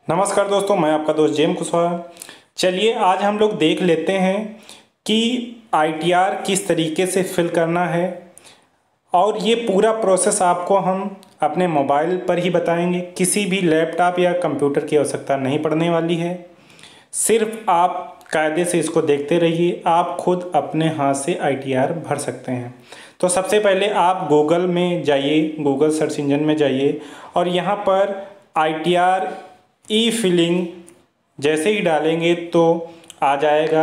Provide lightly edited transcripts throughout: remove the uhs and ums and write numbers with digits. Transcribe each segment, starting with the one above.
नमस्कार दोस्तों, मैं आपका दोस्त जेम कुशवाहा। चलिए आज हम लोग देख लेते हैं कि ITR किस तरीके से फिल करना है और ये पूरा प्रोसेस आपको हम अपने मोबाइल पर ही बताएंगे। किसी भी लैपटॉप या कंप्यूटर की आवश्यकता नहीं पड़ने वाली है। सिर्फ आप कायदे से इसको देखते रहिए, आप खुद अपने हाथ से ITR भर सकते हैं। तो सबसे पहले आप गूगल में जाइए, गूगल सर्च इंजन में जाइए और यहाँ पर ITR ई फिलिंग जैसे ही डालेंगे तो आ जाएगा।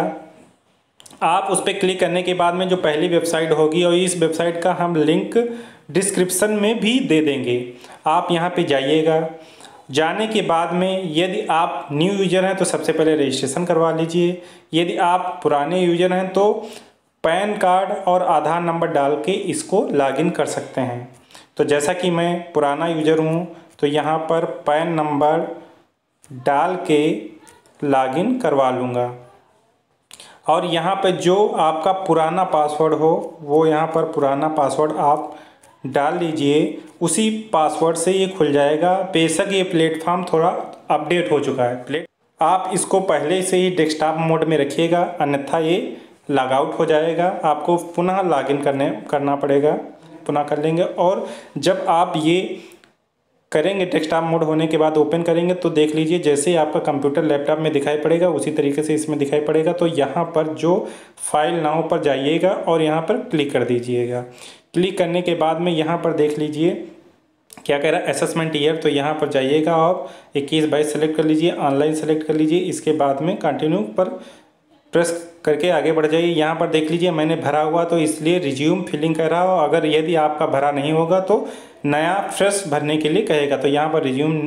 आप उस पर क्लिक करने के बाद में जो पहली वेबसाइट होगी, और इस वेबसाइट का हम लिंक डिस्क्रिप्शन में भी दे देंगे, आप यहाँ पे जाइएगा। जाने के बाद में यदि आप न्यू यूज़र हैं तो सबसे पहले रजिस्ट्रेशन करवा लीजिए। यदि आप पुराने यूज़र हैं तो पैन कार्ड और आधार नंबर डाल के इसको लॉगिन कर सकते हैं। तो जैसा कि मैं पुराना यूज़र हूँ तो यहाँ पर पैन नंबर डाल के लॉगिन करवा लूँगा और यहाँ पर जो आपका पुराना पासवर्ड हो वो यहाँ पर पुराना पासवर्ड आप डाल लीजिए। उसी पासवर्ड से ये खुल जाएगा। बेशक ये प्लेटफॉर्म थोड़ा अपडेट हो चुका है, आप इसको पहले से ही डेस्कटॉप मोड में रखिएगा, अन्यथा ये लॉग आउट हो जाएगा। आपको पुनः लॉगिन करना पड़ेगा, पुनः कर लेंगे। और जब आप ये करेंगे डेस्कटॉप मोड होने के बाद ओपन करेंगे तो देख लीजिए जैसे आपका कंप्यूटर लैपटॉप में दिखाई पड़ेगा उसी तरीके से इसमें दिखाई पड़ेगा। तो यहाँ पर जो फाइल नाउ पर जाइएगा और यहाँ पर क्लिक कर दीजिएगा। क्लिक करने के बाद में यहाँ पर देख लीजिए क्या कह रहा है, असेसमेंट ईयर। तो यहाँ पर जाइएगा और 21-22 सेलेक्ट कर लीजिए, ऑनलाइन सेलेक्ट कर लीजिए। इसके बाद में कंटिन्यू पर प्रेस करके आगे बढ़ जाइए। यहाँ पर देख लीजिए मैंने भरा हुआ तो इसलिए रिज्यूम फिलिंग कर रहा हो। अगर यदि आपका भरा नहीं होगा तो नया फ्रेश भरने के लिए कहेगा। तो यहाँ पर रिज्यूम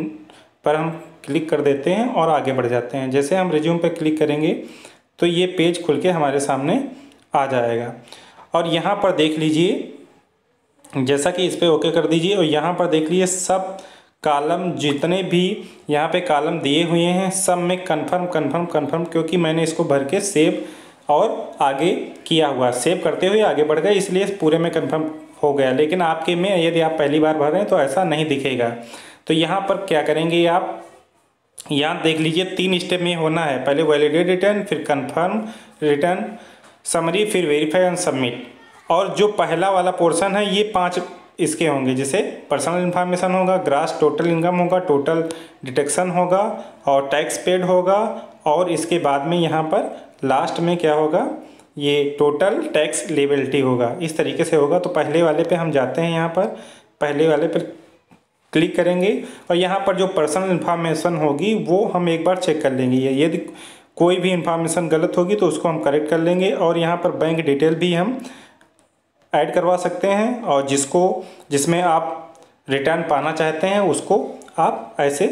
पर हम क्लिक कर देते हैं और आगे बढ़ जाते हैं। जैसे हम रिज्यूम पर क्लिक करेंगे तो ये पेज खुल के हमारे सामने आ जाएगा। और यहाँ पर देख लीजिए जैसा कि इस पर ओके कर दीजिए और यहाँ पर देख लीजिए सब कॉलम जितने भी यहाँ पे कॉलम दिए हुए हैं सब में कंफर्म कंफर्म कंफर्म, क्योंकि मैंने इसको भर के सेव और आगे किया हुआ, सेव करते हुए आगे बढ़ गए इसलिए पूरे में कंफर्म हो गया। लेकिन आपके में यदि आप पहली बार भर रहे हैं तो ऐसा नहीं दिखेगा। तो यहाँ पर क्या करेंगे, आप यहाँ देख लीजिए 3 स्टेप में होना है। पहले वैलिडेट रिटर्न, फिर कन्फर्म रिटर्न समरी, फिर वेरीफाई एंड सबमिट। और जो पहला वाला पोर्शन है ये 5 इसके होंगे, जैसे पर्सनल इन्फॉर्मेशन होगा, ग्रास टोटल इनकम होगा, टोटल डिडक्शन होगा और टैक्स पेड होगा। और इसके बाद में यहाँ पर लास्ट में क्या होगा, ये टोटल टैक्स लेबिलिटी होगा। इस तरीके से होगा। तो पहले वाले पे हम जाते हैं, यहाँ पर पहले वाले पर क्लिक करेंगे और यहाँ पर जो पर्सनल इन्फॉर्मेशन होगी वो हम एक बार चेक कर लेंगे। यदि कोई भी इन्फॉर्मेशन गलत होगी तो उसको हम करेक्ट कर लेंगे। और यहाँ पर बैंक डिटेल भी हम ऐड करवा सकते हैं और जिसमें आप रिटर्न पाना चाहते हैं उसको आप ऐसे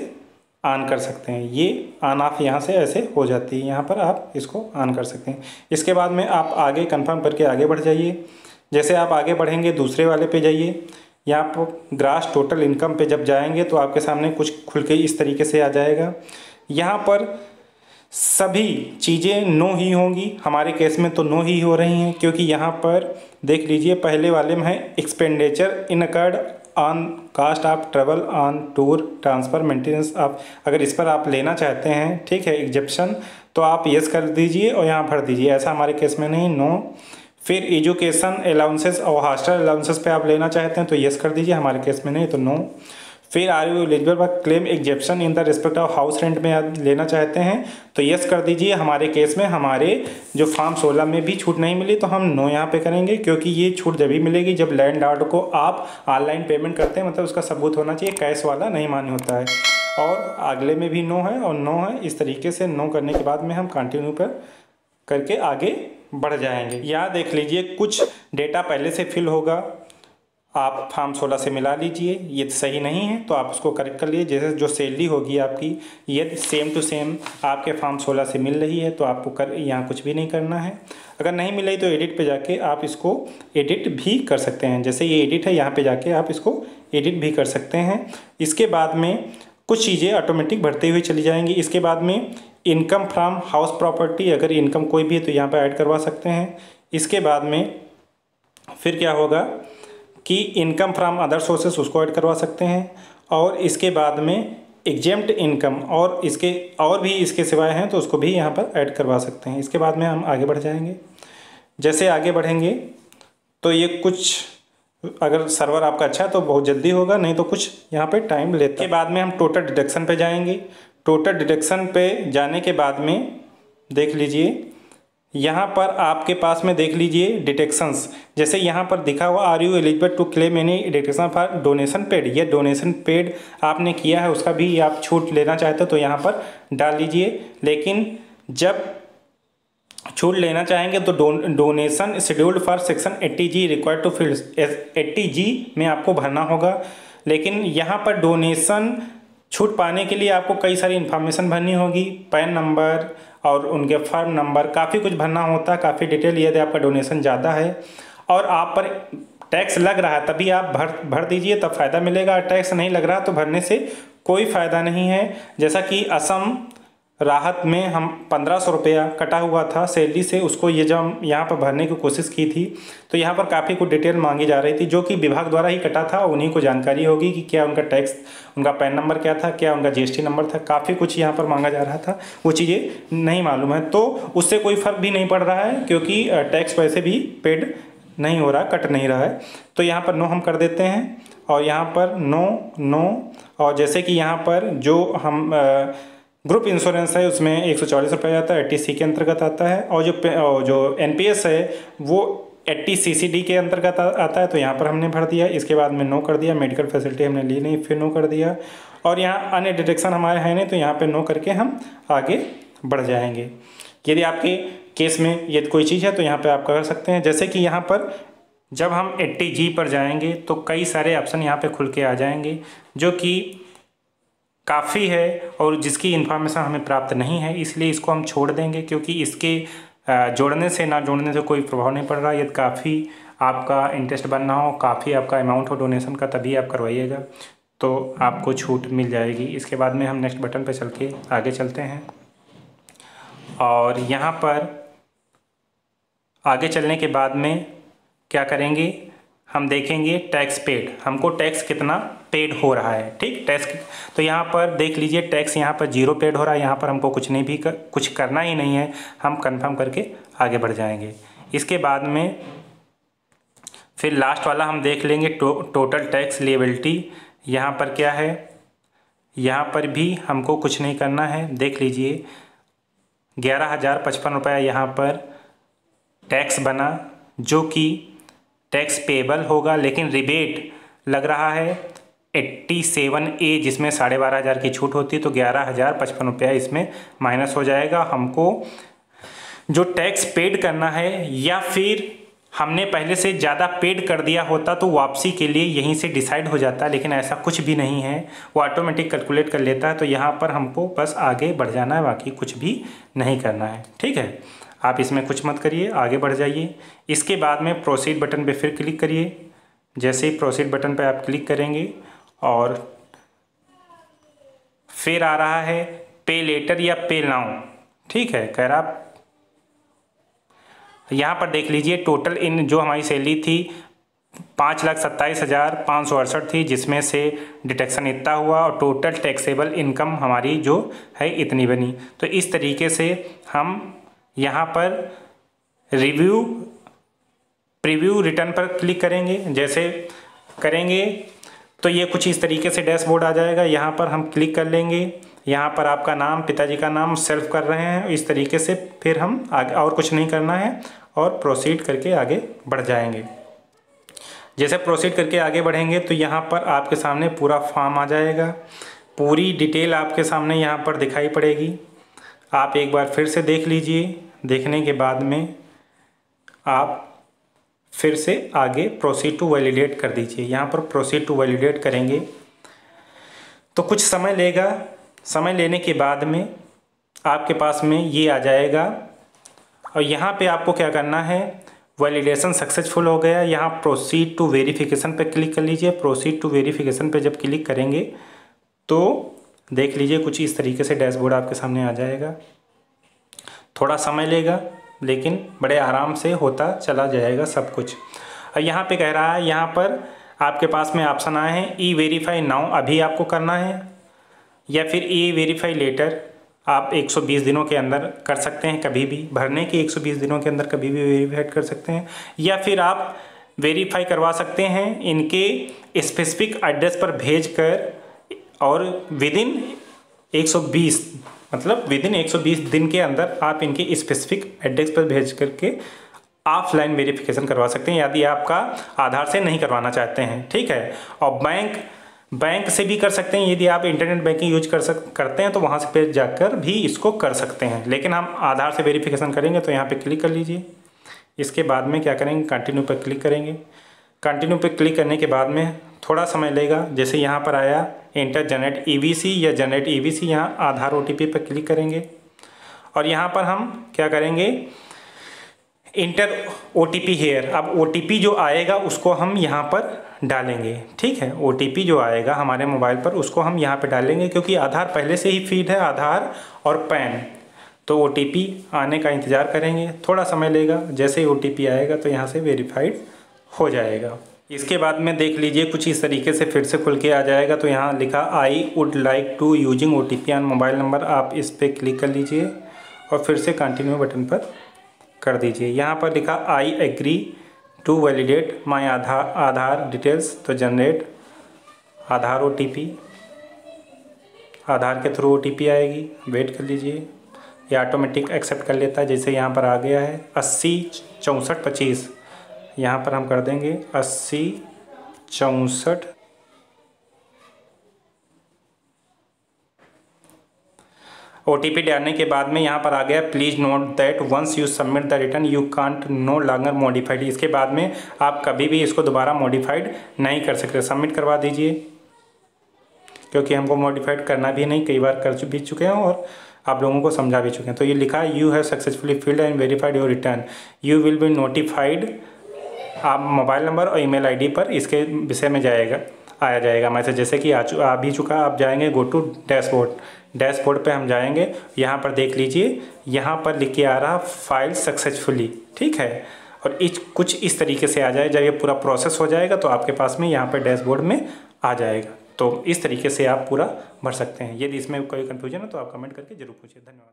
ऑन कर सकते हैं। ये ऑन ऑफ यहाँ से ऐसे हो जाती है, यहाँ पर आप इसको ऑन कर सकते हैं। इसके बाद में आप आगे कंफर्म करके आगे बढ़ जाइए। जैसे आप आगे बढ़ेंगे दूसरे वाले पे जाइए। यहाँ पर ग्रास टोटल इनकम पे जब जाएंगे तो आपके सामने कुछ खुल के इस तरीके से आ जाएगा। यहाँ पर सभी चीज़ें नो ही होंगी, हमारे केस में तो नो ही हो रही हैं, क्योंकि यहाँ पर देख लीजिए पहले वाले में है expenditure incurred on caste of travel on tour transfer maintenance of. अगर इस पर आप लेना चाहते हैं, ठीक है, एग्जेप्शन, तो आप यस कर दीजिए और यहाँ भर दीजिए। ऐसा हमारे केस में नहीं, नो। फिर एजुकेशन अलाउंसेस और हॉस्टल अलाउंसेस पे आप लेना चाहते हैं तो यस कर दीजिए, हमारे केस में नहीं तो नो। फिर are you eligible for claim exemption in the respect of house rent में आप लेना चाहते हैं तो यस कर दीजिए। हमारे केस में हमारे जो फॉर्म 16 में भी छूट नहीं मिली तो हम नो यहाँ पे करेंगे, क्योंकि ये छूट जब भी मिलेगी जब लैंडलॉर्ड को आप ऑनलाइन पेमेंट करते हैं, मतलब उसका सबूत होना चाहिए, कैश वाला नहीं मान्य होता है। और अगले में भी नो है और नो है। इस तरीके से नो करने के बाद में हम कंटिन्यू पर करके आगे बढ़ जाएंगे। यहाँ देख लीजिए कुछ डेटा पहले से फिल होगा, आप फॉर्म 16 से मिला लीजिए। ये सही नहीं है तो आप उसको करेक्ट कर लीजिए। जैसे जो सैलरी होगी आपकी यदि सेम टू सेम आपके फॉर्म 16 से मिल रही है तो आपको यहाँ कुछ भी नहीं करना है। अगर नहीं मिल रही तो एडिट पे जाके आप इसको एडिट भी कर सकते हैं। जैसे ये एडिट है, यहाँ पे जाके आप इसको एडिट भी कर सकते हैं। इसके बाद में कुछ चीज़ें ऑटोमेटिक बढ़ते हुए चली जाएंगी। इसके बाद में इनकम फ्रॉम हाउस प्रॉपर्टी, अगर इनकम कोई भी है तो यहाँ पर ऐड करवा सकते हैं। इसके बाद में फिर क्या होगा कि इनकम फ्रॉम अदर सोर्सेस उसको ऐड करवा सकते हैं। और इसके बाद में एग्जेम्प्ट इनकम और इसके और भी इसके सिवाय हैं तो उसको भी यहाँ पर ऐड करवा सकते हैं। इसके बाद में हम आगे बढ़ जाएंगे। जैसे आगे बढ़ेंगे तो ये कुछ, अगर सर्वर आपका अच्छा है तो बहुत जल्दी होगा, नहीं तो कुछ यहाँ पे टाइम लेते हैं। के बाद में हम टोटल डिडक्शन पे जाएंगे। टोटल डिडक्शन पे जाने के बाद में देख लीजिए यहाँ पर आपके पास में देख लीजिए डिटेक्शंस, जैसे यहाँ पर दिखा हुआ are you eligible to claim any detection for donation paid. ये डोनेशन पेड आपने किया है उसका भी आप छूट लेना चाहते हो तो यहाँ पर डाल लीजिए। लेकिन जब छूट लेना चाहेंगे तो donation scheduled for section 80G required to fill 80G में आपको भरना होगा। लेकिन यहाँ पर डोनेशन छूट पाने के लिए आपको कई सारी इन्फॉर्मेशन भरनी होगी, पैन नंबर और उनके फर्म नंबर, काफ़ी कुछ भरना होता है, काफ़ी डिटेल। यदि आपका डोनेशन ज़्यादा है और आप पर टैक्स लग रहा है तभी आप भर दीजिए, तब फ़ायदा मिलेगा। टैक्स नहीं लग रहा तो भरने से कोई फ़ायदा नहीं है। जैसा कि असम राहत में हम 1500 रुपया कटा हुआ था सैलरी से, उसको ये जब हम यहाँ पर भरने की कोशिश की थी तो यहाँ पर काफ़ी कुछ डिटेल मांगी जा रही थी, जो कि विभाग द्वारा ही कटा था। उन्हीं को जानकारी होगी कि क्या उनका टैक्स, उनका पैन नंबर क्या था, क्या उनका GST नंबर था, काफ़ी कुछ यहाँ पर मांगा जा रहा था, वो चीज़ें नहीं मालूम है। तो उससे कोई फ़र्क भी नहीं पड़ रहा है क्योंकि टैक्स वैसे भी पेड नहीं हो रहा, कट नहीं रहा है। तो यहाँ पर नो हम कर देते हैं और यहाँ पर नो। और जैसे कि यहाँ पर जो हम ग्रुप इंश्योरेंस है उसमें 140 रुपये आता है, 80C के अंतर्गत आता है। और जो NPS है वो 80CCD के अंतर्गत आता है, तो यहाँ पर हमने भर दिया। इसके बाद में नो कर दिया। मेडिकल फैसिलिटी हमने ली नहीं, फिर नो कर दिया। और यहाँ अन्य डिडक्शन हमारे हैं नहीं तो यहाँ पे नो करके हम आगे बढ़ जाएंगे। यदि आपके केस में यदि कोई चीज़ है तो यहाँ पर आप कर सकते हैं। जैसे कि यहाँ पर जब हम 80G पर जाएंगे तो कई सारे ऑप्शन यहाँ पर खुल के आ जाएंगे, जो कि काफ़ी है और जिसकी इन्फॉर्मेशन हमें प्राप्त नहीं है, इसलिए इसको हम छोड़ देंगे क्योंकि इसके जोड़ने से ना जोड़ने से कोई प्रभाव नहीं पड़ रहा। यदि काफ़ी आपका इंटरेस्ट बनना हो, काफ़ी आपका अमाउंट हो डोनेशन का, तभी आप करवाइएगा तो आपको छूट मिल जाएगी। इसके बाद में हम नेक्स्ट बटन पर चल के आगे चलते हैं। और यहाँ पर आगे चलने के बाद में क्या करेंगे, हम देखेंगे टैक्स पेड, हमको टैक्स कितना पेड हो रहा है। ठीक, टैक्स तो यहाँ पर देख लीजिए टैक्स यहाँ पर 0 पेड हो रहा है। यहाँ पर हमको कुछ करना ही नहीं है, हम कंफर्म करके आगे बढ़ जाएंगे। इसके बाद में फिर लास्ट वाला हम देख लेंगे टोटल टैक्स लिएबिलिटी। यहाँ पर क्या है, यहाँ पर भी हमको कुछ नहीं करना है। देख लीजिए 11,055 रुपया यहाँ पर टैक्स बना, जो कि टैक्स पेबल होगा, लेकिन रिबेट लग रहा है 87A जिसमें 12,500 की छूट होती है, तो 11,055 रुपया इसमें माइनस हो जाएगा। हमको जो टैक्स पेड करना है, या फिर हमने पहले से ज़्यादा पेड कर दिया होता तो वापसी के लिए यहीं से डिसाइड हो जाता, लेकिन ऐसा कुछ भी नहीं है, वो ऑटोमेटिक कैलकुलेट कर लेता है। तो यहाँ पर हमको बस आगे बढ़ जाना है, बाकी कुछ भी नहीं करना है। ठीक है, आप इसमें कुछ मत करिए, आगे बढ़ जाइए। इसके बाद में प्रोसीड बटन पे फिर क्लिक करिए। जैसे ही प्रोसीड बटन पे आप क्लिक करेंगे और फिर आ रहा है पे लेटर या पे नाउ। ठीक है, कह रहा यहाँ पर देख लीजिए टोटल इन जो हमारी सैलरी थी 5,27,568 थी, जिसमें से डिडक्शन इतना हुआ और टोटल टैक्सेबल इनकम हमारी जो है इतनी बनी। तो इस तरीके से हम यहाँ पर प्रीव्यू रिटर्न पर क्लिक करेंगे। जैसे करेंगे तो ये कुछ इस तरीके से डैशबोर्ड आ जाएगा। यहाँ पर हम क्लिक कर लेंगे, यहाँ पर आपका नाम, पिताजी का नाम सेल्फ कर रहे हैं इस तरीके से। फिर हम आगे और कुछ नहीं करना है और प्रोसीड करके आगे बढ़ जाएंगे। जैसे प्रोसीड करके आगे बढ़ेंगे तो यहाँ पर आपके सामने पूरा फॉर्म आ जाएगा, पूरी डिटेल आपके सामने यहाँ पर दिखाई पड़ेगी। आप एक बार फिर से देख लीजिए। देखने के बाद में आप फिर से आगे प्रोसीड टू वैलिडेट कर दीजिए। यहाँ पर प्रोसीड टू वैलिडेट करेंगे तो कुछ समय लेगा। समय लेने के बाद में आपके पास में ये आ जाएगा और यहाँ पे आपको क्या करना है, वैलिडेशन सक्सेसफुल हो गया। यहाँ प्रोसीड टू वेरिफिकेशन पे क्लिक कर लीजिए। प्रोसीड टू वेरिफिकेशन पे जब क्लिक करेंगे तो देख लीजिए कुछ इस तरीके से डैशबोर्ड आपके सामने आ जाएगा। थोड़ा समय लेगा लेकिन बड़े आराम से होता चला जाएगा सब कुछ। और यहाँ पे कह रहा है, यहाँ पर आपके पास में ऑप्शन आए हैं ई वेरीफाई नाउ, अभी आपको करना है। या फिर ई वेरीफाई लेटर आप 120 दिनों के अंदर कर सकते हैं, कभी भी भरने के 120 दिनों के अंदर कभी भी वेरीफाई कर सकते हैं। या फिर आप वेरीफाई करवा सकते हैं इनके स्पेसिफिक एड्रेस पर भेजकर, और विदिन 120 दिन के अंदर आप इनके स्पेसिफिक एड्रेस पर भेज करके ऑफलाइन वेरिफिकेशन करवा सकते हैं, यदि आपका आधार से नहीं करवाना चाहते हैं। ठीक है। और बैंक से भी कर सकते हैं, यदि आप इंटरनेट बैंकिंग यूज करते हैं तो वहाँ से पे जाकर भी इसको कर सकते हैं। लेकिन हम आधार से वेरिफिकेशन करेंगे तो यहाँ पे क्लिक कर लीजिए। इसके बाद में क्या करेंगे, कंटिन्यू पर क्लिक करेंगे। कंटिन्यू पर क्लिक करने के बाद में थोड़ा समय लेगा। जैसे यहाँ पर आया इंटर जनरेट EVC या जनरेट EVC, यहाँ आधार OTP पर क्लिक करेंगे और यहाँ पर हम क्या करेंगे, इंटर OTP हेयर। अब OTP जो आएगा उसको हम यहाँ पर डालेंगे। ठीक है। OTP जो आएगा हमारे मोबाइल पर उसको हम यहाँ पे डालेंगे, क्योंकि आधार पहले से ही फीड है, आधार और पैन। तो OTP आने का इंतज़ार करेंगे, थोड़ा समय लेगा। जैसे ही OTP आएगा तो यहाँ से वेरीफाइड हो जाएगा। इसके बाद में देख लीजिए कुछ इस तरीके से फिर से खुल के आ जाएगा। तो यहाँ लिखा I would like to using OTP on mobile number, आप इस पर क्लिक कर लीजिए और फिर से कंटिन्यू बटन पर कर दीजिए। यहाँ पर लिखा I agree to validate my Aadhaar details, तो जनरेट आधार OTP, आधार के थ्रू OTP आएगी, वेट कर लीजिए। ये ऑटोमेटिक एक्सेप्ट कर लेता है। जैसे यहाँ पर आ गया है 80 64 25, यहाँ पर हम कर देंगे 80 64। OTP डालने के बाद में यहाँ पर आ गया please note that once you submit the return you can't no longer modified. इसके बाद में आप कभी भी इसको दोबारा मॉडिफाइड नहीं कर सकते। सबमिट करवा दीजिए, क्योंकि हमको मॉडिफाइड करना भी नहीं, कई बार कर भी चुके हैं और आप लोगों को समझा भी चुके हैं। तो ये लिखा है you have successfully filled and verified your return, you will be notified. आप मोबाइल नंबर और ईमेल आईडी पर इसके विषय में आया जाएगा मैसेज। जैसे कि आ भी चुका। आप जाएंगे गो टू डैशबोर्ड पे हम जाएंगे। यहाँ पर देख लीजिए, यहाँ पर लिख के आ रहा फाइल सक्सेसफुली। ठीक है। और कुछ इस तरीके से आ जाए। जब ये पूरा प्रोसेस हो जाएगा तो आपके पास में यहाँ पर डैशबोर्ड में आ जाएगा। तो इस तरीके से आप पूरा भर सकते हैं। यदि इसमें कोई कन्फ्यूजन है तो आप कमेंट करके जरूर पूछिए। धन्यवाद।